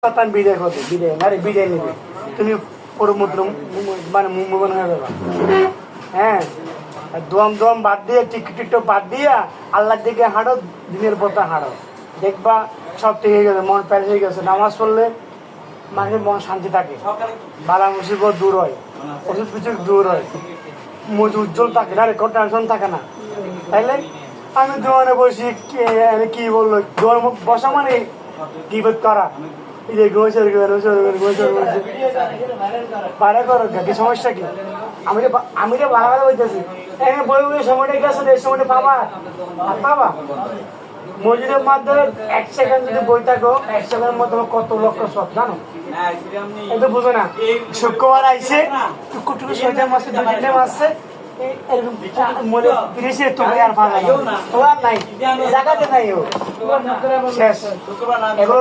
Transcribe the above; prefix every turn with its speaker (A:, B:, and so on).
A: শতান বিদায় করবে, বিদায় আরে বিদায় নেবে, তুমি পুরো মানে মুম্বন হয়ে যাবে। হ্যাঁ, দোয়াম দোয়াম বাদ দিয়ে টিকটক বাদ দিয়া আল্লাহর দিকে হাঁটো, দিনের পথে হাঁটো, দেখবা সব ঠিক হয়ে গেছে, মন প্যারেজ হয়ে গেছে। নামাজ পড়লে মানুষের মন শান্তি থাকে, বালা মুসিবত দূর হয়, ওষুধ পিছু দূর হয়, মুখ উজ্জ্বল থাকে না, কোনো টেনশন থাকে না। তাইলে আমি দোয়ানে বসি, কি বললো দোয়ার বসা মানে কি করা, সমস্যা কি? আমি ভালো বলতেছি, বই বই সময়টা গেছে, এই সময়টা পাবা পাবা। মসজিদের মাধ্যমে 1 সেকেন্ড যদি বই থাকো, 1 সেকেন্ডের মধ্যে কত লক্ষ সব জানো, এটা বুঝো না। শুক্রবার আইসে টুকু ছয়টা মাসে 2-3 মাসে নাই, জায়গাতে নাই, শেষ। এগুলো